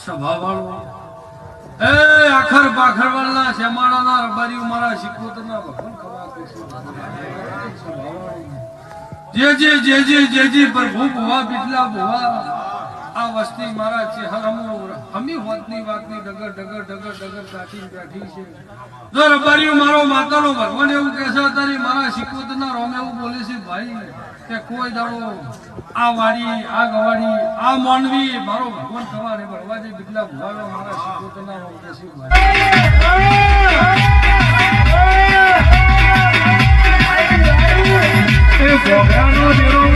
સભાવાળો એ આખર પાખરવાળના શેમાડાના રબારીઓ મારા શિકોતરના ભગવાન ખવા જે પ્રભુ ભુવા બિટલા ભુવા આ વસ્તી મારા ચહેરામો હમી હોતની વાતની ડગર કાઠી બેઠી છે જો રબારીઓ મારો માતાનો ભગવાન એવું કહેશે તારી મારા શિકોતરના રોમ એવું બોલે છે ભાઈ કે કોઈ દાડો આ વાડી આ ગવાડી આ મોનવી મારો ભગવાન ખવા રે બળવાજે બિટલા ભુવાનો મારા શિકોતરના રોમ કહેશે ભાઈ એ ભગવાનનો દેરો